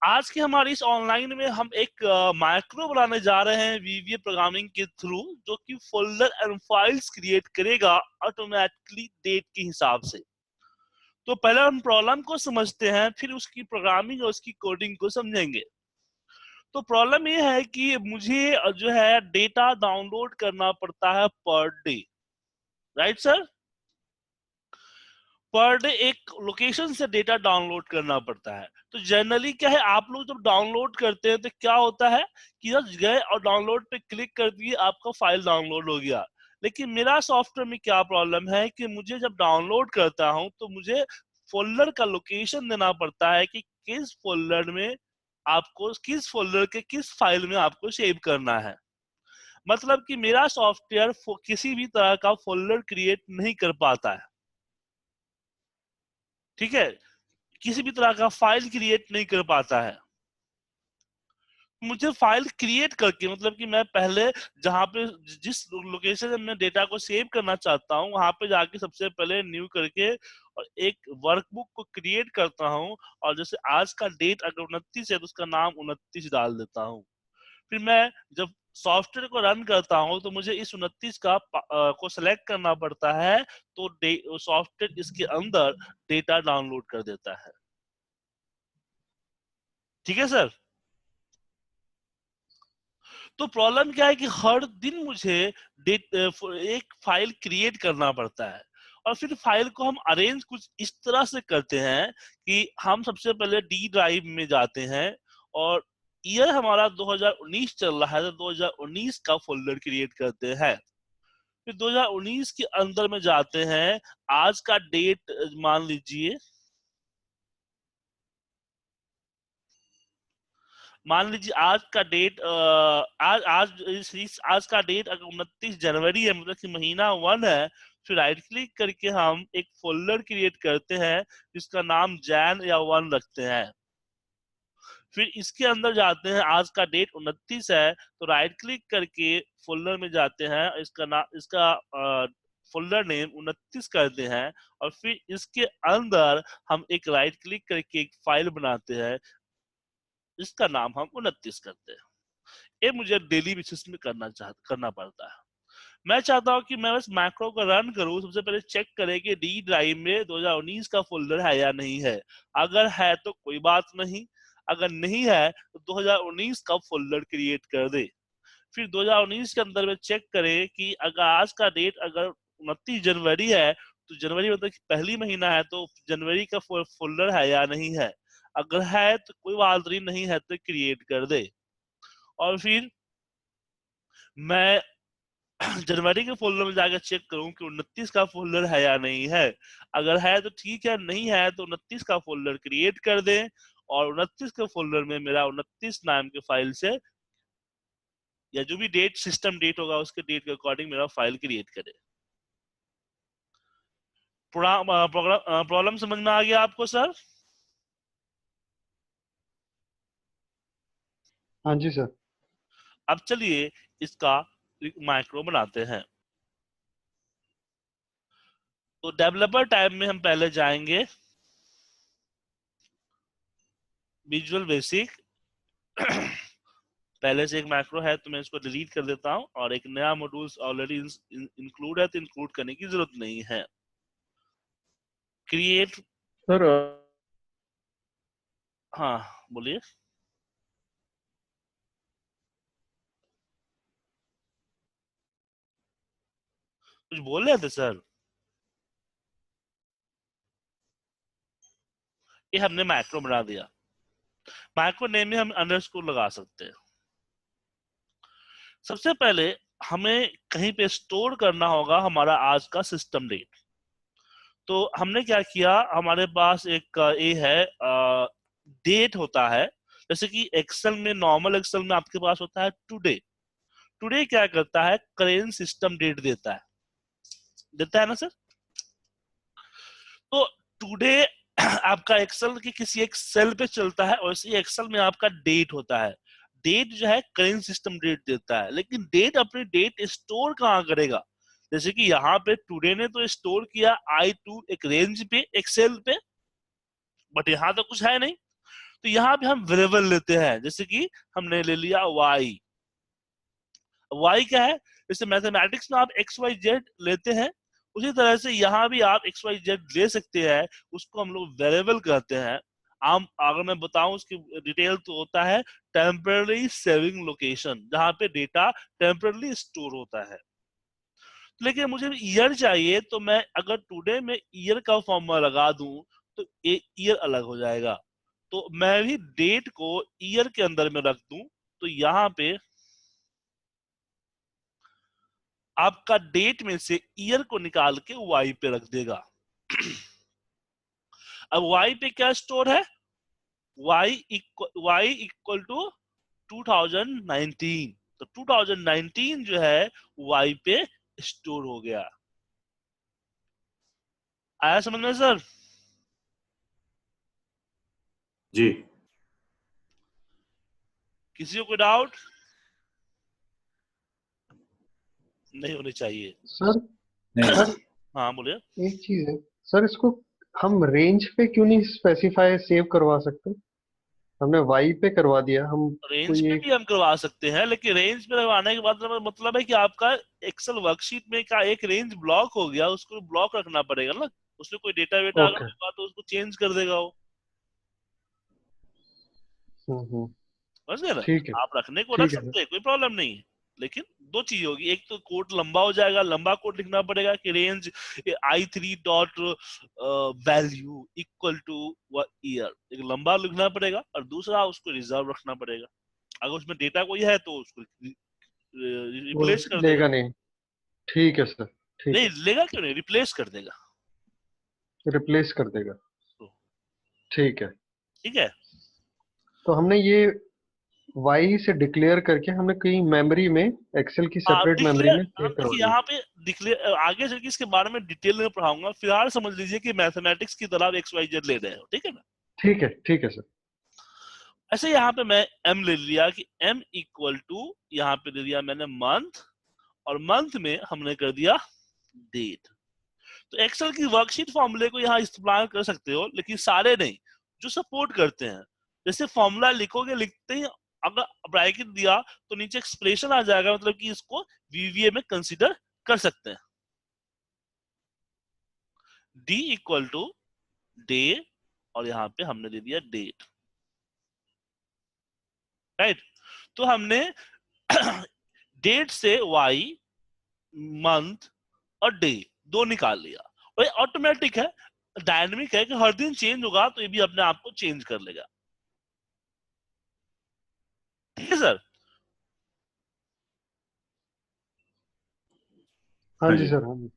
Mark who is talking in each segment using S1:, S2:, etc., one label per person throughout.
S1: आज की हमारी इस ऑनलाइन में हम एक माइक्रो बनाने जा रहे हैं वीवीए प्रोग्रामिंग के थ्रू, जो कि फोल्डर एंड फाइल्स क्रिएट करेगा ऑटोमेटिकली डेट के हिसाब से। तो पहले हम प्रॉब्लम को समझते हैं, फिर उसकी प्रोग्रामिंग और उसकी कोडिंग को समझेंगे। तो प्रॉब्लम ये है कि मुझे जो है डेटा डाउनलोड करना पड़ता है per day, right sir? Per day एक लोकेशन से डेटा डाउनलोड करना पड़ता है। तो जनरली क्या है, आप लोग जब डाउनलोड करते हैं तो क्या होता है कि जब गए और डाउनलोड पे क्लिक कर दिए, आपका फाइल डाउनलोड हो गया। लेकिन मेरा सॉफ्टवेयर में क्या प्रॉब्लम है कि मुझे जब डाउनलोड करता हूं तो मुझे फोल्डर का लोकेशन देना पड़ता है कि किस फोल्डर में आपको, किस फोल्डर के किस फाइल में आपको सेव करना है। मतलब कि मेरा सॉफ्टवेयर किसी भी तरह का फोल्डर क्रिएट नहीं कर पाता है, ठीक है, किसी भी तरह का फाइल क्रिएट नहीं कर पाता है। मुझे फाइल क्रिएट करके, मतलब कि मैं पहले जहां पे जिस लोकेशन में मैं डेटा को सेव करना चाहता हूं वहां पे जाके सबसे पहले न्यू करके और एक वर्कबुक को क्रिएट करता हूं, और जैसे आज का डेट अगर 29 है तो उसका नाम 29 डाल देता हूं। फिर मैं जब सॉफ्टवेयर को रन करता हूं तो मुझे इस 29 को सिलेक्ट करना पड़ता है, तो सॉफ्टवेयर इसके अंदर डेटा डाउनलोड कर देता है। ठीक है सर? तो प्रॉब्लम क्या है कि हर दिन मुझे एक फाइल क्रिएट करना पड़ता है, और फिर फाइल को हम अरेंज कुछ इस तरह से करते हैं कि हम सबसे पहले डी ड्राइव में जाते हैं, और ईयर हमारा 2019 चल रहा है तो 2019 का फोल्डर क्रिएट करते हैं। फिर 2019 के अंदर में जाते हैं, आज का डेट मान लीजिए, आज का डेट आज आज का डेट अगर 29 जनवरी है, मतलब कि महीना 1 है, फिर राइट क्लिक करके हम एक फोल्डर क्रिएट करते हैं जिसका नाम जैन या 1 रखते हैं। फिर इसके अंदर जाते हैं, आज का डेट 29 है तो राइट क्लिक करके फोल्डर में जाते हैं, इसका फोल्डर नेम 29 करते हैं, और फिर इसके अंदर हम एक राइट क्लिक करके एक फाइल बनाते हैं, इसका नाम हम 29 करते हैं। ये मुझे डेली बेसिस में करना पड़ता है। मैं चाहता हूं कि मैं बस मैक्रो को रन करूं, सबसे पहले चेक करें कि डी ड्राइव में 2019 का फोल्डर है या नहीं है। अगर है तो कोई बात नहीं, अगर नहीं है तो 2019 का फोल्डर क्रिएट कर दे। फिर 2019 के अंदर में चेक करें कि अगर आज का डेट अगर 29 जनवरी है तो जनवरी मतलब कि पहली महीना है, तो जनवरी का फोल्डर है या नहीं है। अगर है तो कोई बात नहीं है तो क्रिएट कर दे। और फिर मैं जनवरी के फोल्डर में जाकर चेक करूं कि 29 का फोल्डर है या नहीं है। अगर है तो ठीक है, नहीं है तो 29 का फोल्डर क्रिएट कर दें, और 29 के फोल्डर में मेरा 29 नाम के फाइल से, या जो भी डेट सिस्टम डेट होगा उसके डेट के अकॉर्डिंग मेरा फाइल क्रिएट करे। प्रॉब्लम समझ में आ गया आपको सर?
S2: हाँ जी सर।
S1: अब चलिए इसका माइक्रो बनाते हैं। तो डेवलपर टैब में हम पहले जाएंगे, विजुअल बेसिक। पहले से एक मैक्रो है तो मैं इसको डिलीट कर देता हूं, और एक नया मॉड्यूल ऑलरेडी इंक्लूड है तो इंक्लूड करने की जरूरत नहीं है। क्रिएट,
S2: सर
S1: हाँ बोलिए, कुछ बोल रहे थे सर? ये हमने मैक्रो बना दिया। मैक्रो नेम में हम अंडरस्कोर लगा सकते हैं। सबसे पहले हमें कहीं पे स्टोर करना होगा हमारा आज का सिस्टम डेट। तो हमने क्या किया, हमारे पास एक ये है, डेट होता है, जैसे कि एक्सेल में, नॉर्मल एक्सेल में आपके पास होता है टुडे। टुडे क्या करता है, करेंट सिस्टम डेट देता है ना सर? तो टुडे आपका एक्सेल के किसी एक सेल पे चलता है, और इसी एक्सेल में आपका डेट होता है। डेट जो है करेंट सिस्टम डेट देता है, लेकिन डेट अपनी डेट स्टोर कहाँ करेगा? जैसे कि यहाँ पे टुडे ने तो स्टोर किया I2 एक रेंज पे, एक सेल पे, बट यहाँ तो कुछ है नहीं। तो यहाँ पे हम वेरिएबल लेते हैं, जैसे कि हमने ले लिया y। y क्या है, जैसे मैथमेटिक्स में आप x y z लेते हैं, उसी तरह से यहाँ भी आप x y z ले सकते हैं, उसको हम लोग वेरिएबल कहते हैं। आम अगर मैं बताऊं उसकी डिटेल तो होता है टेम्पररी सेविंग लोकेशन, जहां पे डेटा टेम्पररी स्टोर होता है। लेकिन मुझे ईयर चाहिए, तो मैं अगर टुडे में ईयर का फॉर्मूला लगा दूं तो ईयर अलग हो जाएगा। तो मैं भी डेट को ईयर के अंदर में रख दूं, तो यहाँ पे आपका डेट में से ईयर को निकाल के वाई पे रख देगा। अब वाई पे क्या स्टोर है, वाई इक्वल टू 2019, तो 2019 जो है वाई पे स्टोर हो गया। आया समझ में सर?
S2: जी।
S1: किसी को कोई डाउट नहीं होनी चाहिए
S3: सर
S2: नहीं।
S3: सर
S1: हाँ बोलिए।
S3: एक चीज है सर, इसको हम रेंज पे क्यों नहीं स्पेसिफाई सेव करवा सकते? हमने वाई पे करवा दिया, हम
S1: रेंज
S3: कोई
S1: पे
S3: एक
S1: भी हम करवा सकते हैं, लेकिन रेंज पे करवाने के बाद मतलब है कि आपका एक्सेल वर्कशीट में का एक रेंज ब्लॉक हो गया, उसको ब्लॉक रखना पड़ेगा ना, उसमें कोई डेटा वेटा अगर
S3: ओके।
S1: होगा तो उसको चेंज कर देगा वो।
S3: हम्म।
S1: समझ गए ना?
S3: ठीक है,
S1: आप रखने को रख
S3: ठीक है सर।
S1: सकते हैं, कोई प्रॉब्लम नहीं है, लेकिन दो चीज होगी, एक तो कोड लंबा हो जाएगा, लंबा कोड लिखना पड़ेगा कि range i3 dot value equal two year, एक लंबा लिखना पड़ेगा, और दूसरा उसको रिजर्व रखना पड़ेगा। अगर उसमें डेटा कोई है तो उसको
S3: वो
S1: रिप्लेस कर देगा।
S3: लेगा नहीं। ठीक है सर, ठीक
S1: नहीं
S3: है,
S1: लेगा क्यों नहीं, रिप्लेस कर देगा।
S3: रिप्लेस कर देगा।
S1: तो
S3: ठीक है,
S1: ठीक है।
S3: तो हमने ये वाई से डिक्लेयर करके हमने कहीं मेमोरी में, एक्सेल की
S1: हाँ
S3: सेपरेट मेमोरी
S1: डिक्लेयर,
S3: में
S1: हम
S3: सेव करवा
S1: देखिए
S3: दिया।
S1: यहाँ पे डिक्लेयर आगे चल के इसके बारे में डिटेल में पढ़ाऊंगा, फिलहाल समझ लीजिए कि मैथमेटिक्स की तरह एक्स वाई जेड ले रहे हो, ठीक है ना?
S3: ठीक है, ठीक है सर।
S1: ऐसे यहाँ पे मैं m ले लिया कि m इक्वल टू, यहाँ पे दे दिया मैंने मंथ, और मंथ में हमने कर दिया डेट। तो एक्सेल की वर्कशीट फॉर्मूले को यहाँ इस्तेमाल कर सकते हो, लेकिन सारे नहीं, जो सपोर्ट करते हैं। जैसे फॉर्मूला लिखोगे, लिखते ही अगर ब्रैकेट दिया तो नीचे एक्सप्रेशन आ जाएगा, मतलब कि इसको वीवीए में कंसीडर कर सकते हैं। डी इक्वल टू डे, और यहाँ पे हमने दे दिया डेट, राइट। तो हमने डेट से वाई, मंथ और डे दो निकाल लिया, और ऑटोमेटिक है, डायनेमिक है कि हर दिन चेंज होगा, तो ये भी अपने आप को चेंज कर लेगा। ठीक है सर?
S3: हाँ
S2: हाँ
S3: जी
S2: जी।
S3: सर, हाँ जी।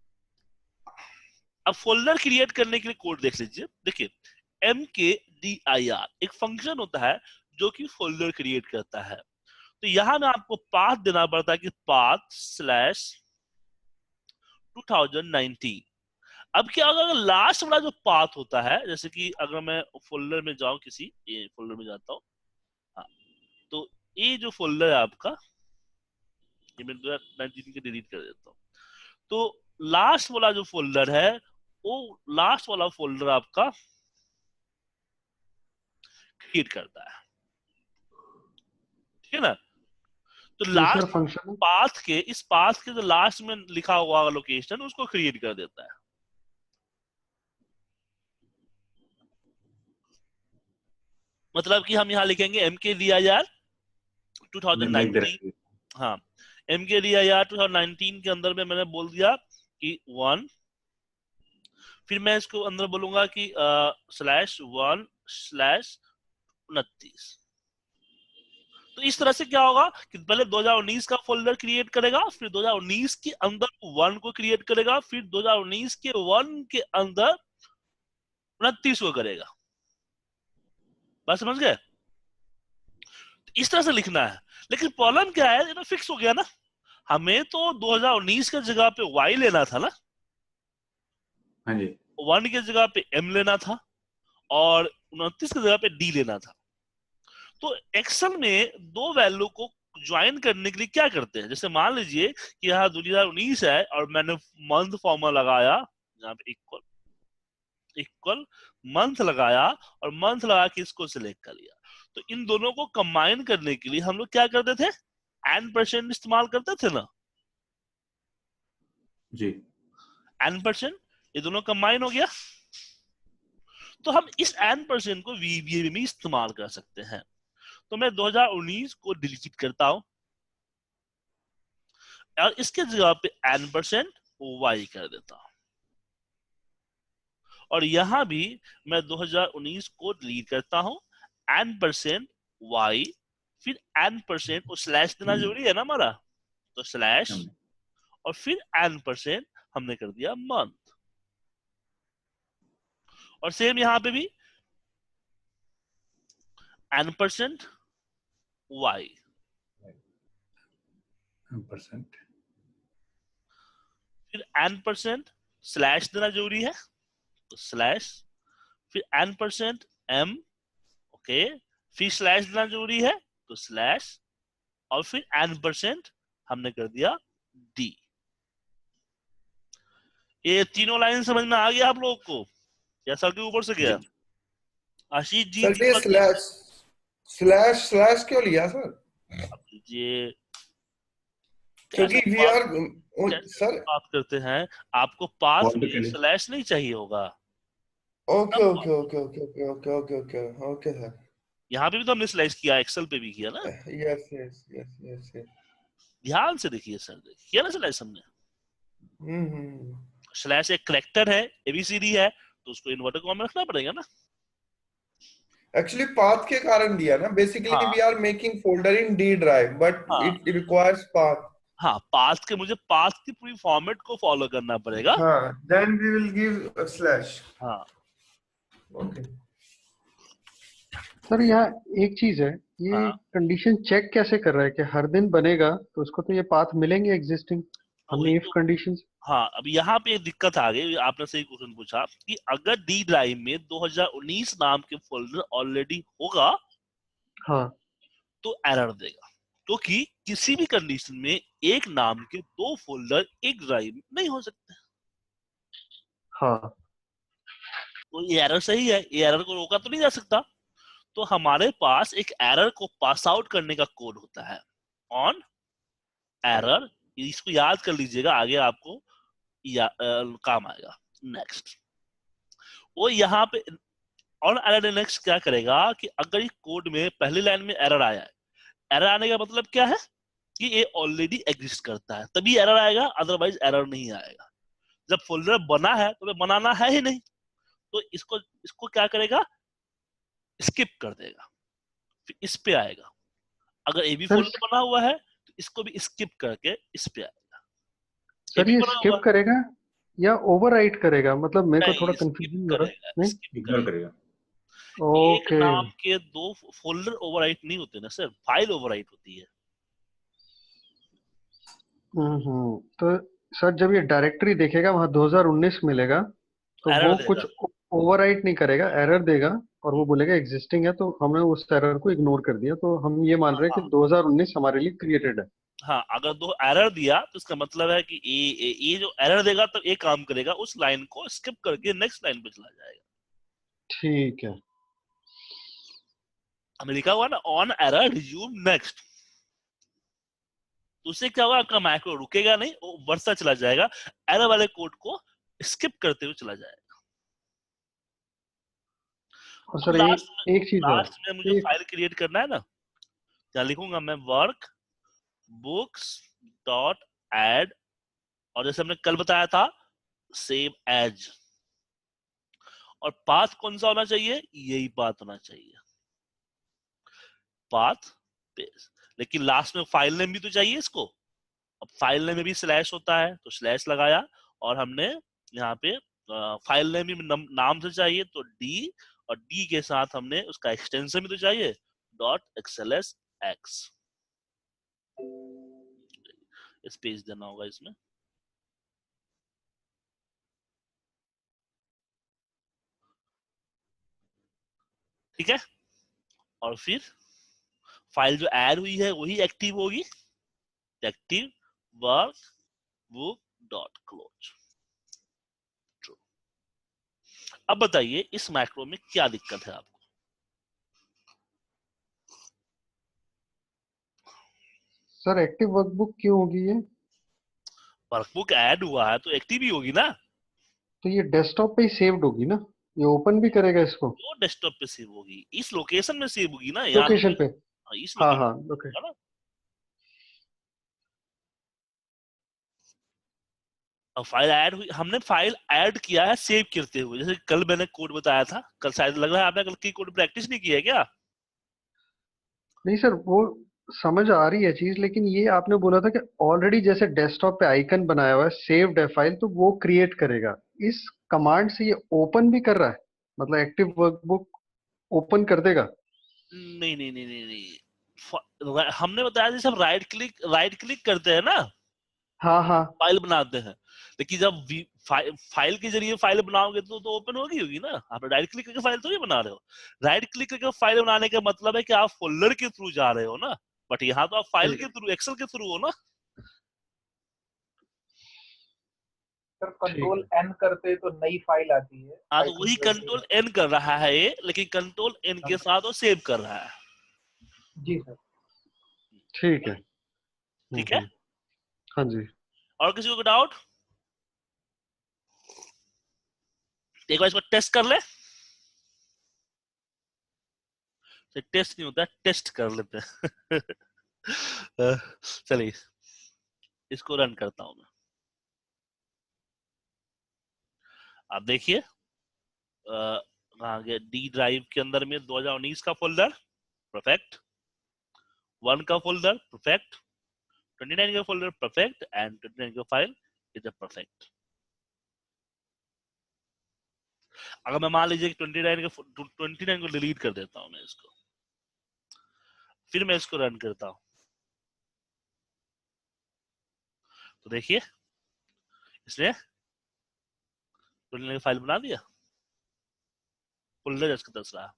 S1: अब फोल्डर क्रिएट करने के लिए कोड देख लीजिए। देखिए mkdir एक फंक्शन होता है जो कि फोल्डर क्रिएट करता है। तो यहां में आपको पाथ देना पड़ता है कि पाथ स्लैश 2019। अब क्या होगा, अगर लास्ट वाला जो पाथ होता है, जैसे कि अगर मैं फोल्डर में जाऊं, किसी ये फोल्डर में जाता हूं, हाँ, तो ये जो फोल्डर है आपका, ये मैं 2019 के डिलीट कर देता हूँ। तो लास्ट वाला जो फोल्डर है, वो लास्ट वाला फोल्डर आपका क्रिएट करता है, ठीक है ना? तो
S3: ये सर
S1: लास्ट
S3: फंक्शन
S1: पाथ के, इस पाथ के जो लास्ट में लिखा हुआ लोकेशन, उसको क्रिएट कर देता है। मतलब कि हम यहाँ लिखेंगे mkdir
S2: लिख दे
S1: 2019।
S2: रहे हैं।
S1: हाँ, mkdir 2019 के अंदर में मैंने बोल दिया कि 1, फिर मैं इसको अंदर बोलूंगा कि /1/29। तो इस तरह से क्या होगा कि पहले 2019 का फोल्डर क्रिएट करेगा, फिर 2019 के अंदर 1 को क्रिएट करेगा, फिर 2019 के 1 के अंदर 29 को करेगा। बात समझ गए? इस तरह से लिखना है। लेकिन प्रॉब्लम क्या है, ये तो फिक्स हो गया ना, हमें तो 2019 के जगह पे y लेना था ना,
S2: हाँ जी।
S1: 1 की जगह पे m लेना था, और 29 की जगह पे d लेना था। तो एक्सेल में दो वैल्यू को ज्वाइन करने के लिए क्या करते हैं, जैसे मान लीजिए कि यहाँ 2019 है और मैंने मंथ फॉर्मूला लगाया, यहाँ पे इक्वल इक्वल मंथ लगाया, और मंथ लगा के इसको सिलेक्ट कर लिया। तो इन दोनों को कंबाइन करने के लिए हम लोग क्या करते थे, n% इस्तेमाल करते थे ना।
S2: जी
S1: n%, ये दोनों कंबाइन हो गया, तो हम इस n% को VBA में इस्तेमाल कर सकते हैं। तो मैं 2019 को डिलीट करता हूं और इसके जगह पे n% y कर देता हूं, और यहां भी मैं 2019 को डिलीट करता हूं, n% y, फिर n% को स्लैश देना जरूरी है ना हमारा, तो स्लैश
S2: हमने
S1: और फिर n% हमने कर दिया मंथ। और सेम यहां पे भी n% y,
S2: %,
S1: फिर n% स्लैश देना जरूरी है, तो स्लैश, फिर n% m, ओके, फिर स्लैश देना जरूरी है, तो स्लैश, और फिर n% हमने कर दिया d। ये तीनों लाइन समझ में आ गया आप लोगों को, या सर के ऊपर से
S2: जी
S1: गया? आशीष जी
S4: सर ये
S1: Deepak ji,
S4: slash slash slash क्यों लिया सर?
S1: अब लीजिए,
S4: क्योंकि
S1: कैसे
S4: वी
S1: बात,
S4: आर
S1: कैसे
S4: सर।
S1: बात करते हैं, आपको पाथ
S2: Wall to
S1: में
S2: connect.
S1: स्लैश नहीं चाहिए होगा।
S4: ओके
S1: तब
S4: okay okay okay okay okay okay okay okay sir.
S1: यहाँ पे भी तो हमने स्लैश किया, एक्सेल पे भी किया ना,
S4: yes yes yes yes yes.
S1: ध्यान से देखिए सर, किया ना स्लैश हमने।
S4: हम्म।
S1: स्लैश एक करेक्टर है, एबीसीडी है, तो उसको इन्वर्टर कॉमा में रखना पड़ेगा ना।
S4: एक्चुअली पाथ के कारण दिया ना, बेसिकली
S1: हाँ
S4: we are making folder in D drive but
S1: हाँ
S4: इट रिक्वायर्स पाथ।
S1: हाँ, पाथ के मुझे पाथ की पूरी फॉर्मेट को फॉलो करना पड़ेगा।
S4: हाँ, then we will give slash.
S1: हाँ
S4: ओके
S3: सर यहाँ एक चीज है, ये
S1: हाँ
S3: कंडीशन चेक कैसे कर रहा है कि हर दिन बनेगा, तो उसको तो ये पाथ मिलेंगे एग्जिस्टिंग,
S1: तो वही
S3: हमने इफ
S1: तो,
S3: कंडीशन।
S1: हाँ अब यहाँ पे एक दिक्कत आ गई, आपने सही क्वेश्चन पूछा कि अगर डी ड्राइव में 2019 नाम के फोल्डर ऑलरेडी होगा
S3: हाँ
S1: तो एरर देगा, क्योंकि किसी भी कंडीशन में एक नाम के दो फोल्डर एक ड्राइव में नहीं हो सकते।
S3: हाँ
S1: तो ये एरर सही है, ये एरर को रोका तो नहीं जा सकता। तो हमारे पास एक एरर को पास आउट करने का कोड होता है, ऑन एरर, इसको याद कर लीजिएगा, आगे आपको काम आएगा। नेक्स्ट, वो यहाँ पे ऑन एरर नेक्स्ट क्या करेगा कि अगर ये कोड में पहली लाइन में एरर आया है, एरर आने का मतलब क्या है कि ये ऑलरेडी एग्जिस्ट करता है, तभी एरर आएगा, अदरवाइज एरर नहीं आएगा। जब फोल्डर बना है तो बनाना है ही नहीं, तो इसको इसको क्या करेगा, स्किप कर देगा, फिर इस पे आएगा। अगर ए बी
S3: सर,
S1: फोल्डर बना हुआ है तो इसको भी स्किप करके इस पे आएगा। ए
S3: सर
S1: बी
S3: ये
S1: बना हुआ
S3: स्किप करेगा या ओवरराइट करेगा? मतलब मेरे को थोड़ा
S1: नहीं, स्किप
S3: कंफ्यूजन हो रहा
S1: करेगा,
S3: है। नहीं,
S1: स्किप
S2: इग्नोर
S1: करेगा।
S2: करेगा।
S1: एक
S3: ओके।
S1: नाम के दो फोल्डर ओवरराइट नहीं होते ना सर, फाइल ओवरराइट होती है।
S3: तो सर जब ये डायरेक्टरी देखेगा वहां 2019 मिलेगा, तो
S1: एरर
S3: वो
S1: देगा,
S3: कुछ ओवरराइट नहीं करेगा, एरर देगा, और वो बोलेगा एग्जिस्टिंग है, तो हमने उस एरर को इग्नोर कर दिया, तो हम ये मान रहे हैं कि 2019 हमारे लिए क्रिएटेड है।
S1: हाँ अगर दो एरर दिया तो इसका मतलब है कि ये जो एरर देगा तो ये काम करेगा, उस लाइन को स्किप करके नेक्स्ट लाइन पे चला जाएगा।
S3: ठीक है।
S1: हमें लिखा हुआ ना ऑन एरर रिज्यूम नेक्स्ट, तो उससे क्या होगा, आपका मैक्रो रुकेगा नहीं, वो बढ़ता चला जाएगा, एरर वाले कोड को स्किप करते हुए चला जाएगा।
S3: और
S1: अब
S3: सर एक चीज और,
S1: लास्ट में मुझे
S3: एक
S1: फाइल क्रिएट करना है ना, क्या लिखूंगा मैं, वर्क बुक्स डॉट एड, और जैसे हमने कल बताया था सेव एज, और पाथ कौन सा होना चाहिए, यही पाथ होना चाहिए, पाथ पेज। लेकिन लास्ट में फाइल नेम भी तो चाहिए इसको, अब फाइल नेम में भी स्लैश होता है तो स्लैश लगाया, और हमने यहाँ पे फाइल नेम भी नाम से चाहिए तो डी, और डी के साथ हमने उसका एक्सटेंशन भी तो चाहिए, डॉट एक्सएलएस एक्स, स्पेस देना होगा इसमें। ठीक है, और फिर फाइल जो ऐड हुई है वही एक्टिव होगी, active work book dot close. अब बताइए इस मैक्रो में क्या दिक्कत है आपको?
S3: सर एक्टिव वर्कबुक क्यों होगी ये?
S1: वर्कबुक ऐड हुआ है तो एक्टिव ही होगी ना,
S3: तो ये डेस्कटॉप पे ही सेव्ड होगी ना, ये ओपन भी करेगा इसको
S1: वो डेस्कटॉप पे सेव होगी, इस लोकेशन में सेव होगी ना, यहाँ
S3: लोकेशन पे?
S1: इस
S3: हाँ
S1: लोकेशन
S3: हाँ ओके।
S1: है ना। अब फाइल ऐड हुई, हमने फाइल ऐड किया है सेव करते हुए, जैसे कल मैंने कोड बताया था, कल शायद लग रहा है आपने कल की कोड प्रैक्टिस नहीं की है क्या?
S3: नहीं सर वो समझ आ रही है चीज, लेकिन ये आपने बोला था कि ऑलरेडी जैसे डेस्कटॉप पे आइकन बनाया हुआ है सेव्ड है फाइल, तो वो क्रिएट करेगा। इस कमांड से ये ओपन भी कर रहा है, मतलब एक्टिव वर्कबुक ओपन कर देगा?
S1: नहीं नहीं नहीं नहीं नहीं, हमने बताया जैसे हम राइट क्लिक करते हैं ना,
S3: हाँ हाँ।
S1: फाइल बनाते हैं, लेकिन जब फाइल के जरिए फाइल बनाओगे तो ओपन होगी ना, आप राइट क्लिक करके फाइल तो नहीं बना रहे हो। राइट क्लिक करके फाइल बनाने का मतलब है कि आप फोल्डर के थ्रू जा रहे हो ना, बट यहाँ तो आप फाइल के थ्रू, एक्सेल के थ्रू हो ना।
S5: सर
S3: ठीक
S5: कंट्रोल
S3: है।
S5: एन करते तो नई फाइल आती है,
S1: हाँ
S5: आई
S1: तो
S5: थिंक
S1: वही
S5: वैसे ही
S1: कंट्रोल एन कर रहा है ये, लेकिन कंट्रोल एन के
S5: है।
S1: साथ वो सेव कर रहा है।
S5: जी सर।
S3: ठीक है।
S1: ठीक है।
S3: हाँ जी।
S1: और किसी को डाउट? एक बार इसको टेस्ट कर ले, टेस्ट नहीं होता, टेस्ट कर लेते हैं। चलिए इसको रन करता हूं मैं। आप देखिए कहाँ गया, डी ड्राइव के अंदर में 2019 का फोल्डर परफेक्ट, 1 का फोल्डर परफेक्ट, 29 का फोल्डर परफेक्ट, एंड 29 का फाइल इज परफेक्ट। अगर मैं मान लीजिए कि 29 को डिलीट कर देता हूं मैं इसको, फिर मैं इसको रन करता हूं, तो देखिए इसने 29 का फाइल बना दिया, फोल्डर इसका दस रहा।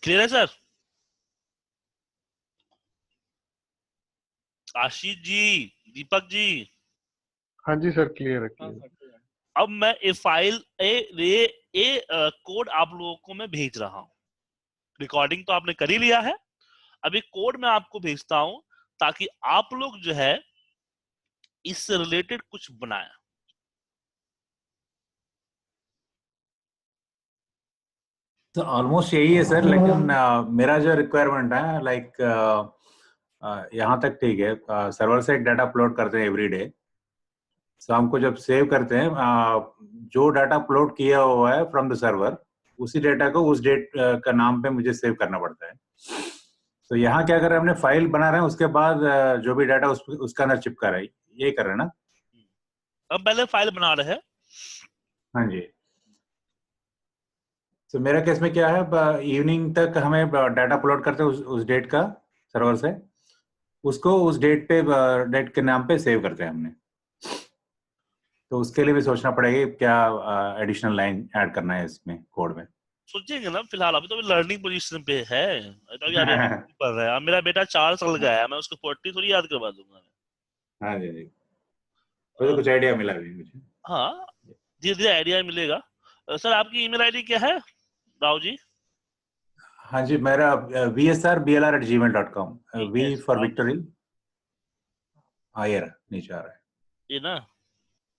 S1: क्लियर है सर? आशीष जी, दीपक जी,
S3: हाँ जी सर क्लियर है
S5: हाँ
S3: क्लियर।
S5: सर।
S1: अब मैं ये फाइल कोड आप लोगों को मैं भेज रहा हूँ। रिकॉर्डिंग तो आपने कर ही लिया है, अब एक कोड मैं आपको भेजता हूँ ताकि आप लोग जो है इससे रिलेटेड कुछ बनाए।
S2: तो ऑलमोस्ट यही है सर, लेकिन मेरा जो रिक्वायरमेंट है लाइक यहाँ तक ठीक है, सर्वर से एक डाटा अपलोड करते हैं एवरी डे। तो हमको जब सेव करते हैं जो डाटा अपलोड किया हुआ है फ्रॉम द सर्वर, उसी डेटा को उस डेट का नाम पे मुझे सेव करना पड़ता है। तो यहाँ क्या कर रहे हैं, हमने फाइल बना रहे हैं, उसके बाद जो भी डाटा उसका अंदर चिपका रहा है, ये कर रहे हैं ना।
S1: अब पहले फाइल बना रहे हैं।
S2: हाँ जी। तो मेरा केस में क्या है, इवनिंग तक हमें डाटा अपलोड करते हैं उस डेट का सर्वर से, उसको उस डेट के नाम पे सेव करते हैं हमने। तो उसके लिए भी सोचना पड़ेगा कि क्या एडिशनल लाइन ऐड करना है इसमें कोड में।
S1: सोचेंगे ना, फिलहाल अभी तो लर्निंग पोजीशन पे है, तो अभी पढ़ रहा है। अब मेरा बेटा 4 साल का है, मैं उसको 40 थोड़ी याद करवा दूंगा।
S2: हाँ जी जी, तो कुछ आइडिया मिला भी मुझे।
S1: हाँ धीरे धीरे आइडिया मिलेगा। सर आपकी ईमेल आईडी क्या है राव जी?
S2: हाँ जी, मेरा vsrbLR@gmail.com, वी फॉर विक्टोरी। हाँ ये रहा, नीचे आ रहा है।
S1: ये ना,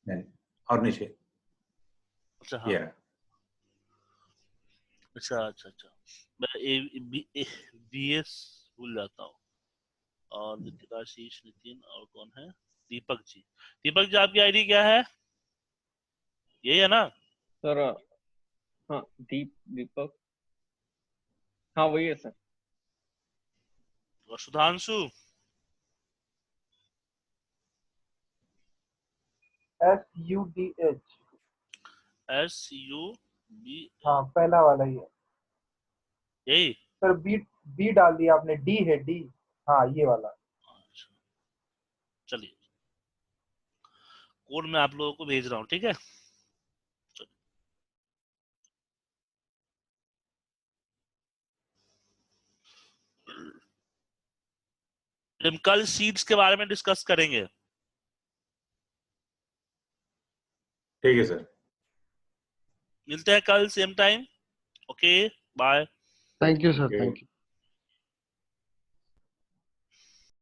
S2: नहीं, और नीचे
S1: अच्छा हाँ,
S2: ये रहा।
S1: अच्छा अच्छा अच्छा, मैं BS भूल जाता हूँ। और नितिन, आशीष, नितिन, और कौन है? दीपक जी। दीपक जी आपकी आईडी क्या है? यही है ना?
S6: सर हाँ दीपक, हाँ वही है सर।
S1: और सुधांशु?
S5: SUDH।
S1: SUB,
S5: हाँ पहला वाला ही है
S1: यही?
S5: सर। बी बी डाल दिया आपने, डी है डी। हाँ ये वाला।
S1: अच्छा, चलिए कोड मैं आप लोगों को भेज रहा हूँ, ठीक है? हम कल सीड्स के बारे में डिस्कस करेंगे।
S2: ठीक है सर।
S1: मिलते हैं कल same time. Okay bye.
S3: Thank you sir,
S2: Okay.
S3: Thank you.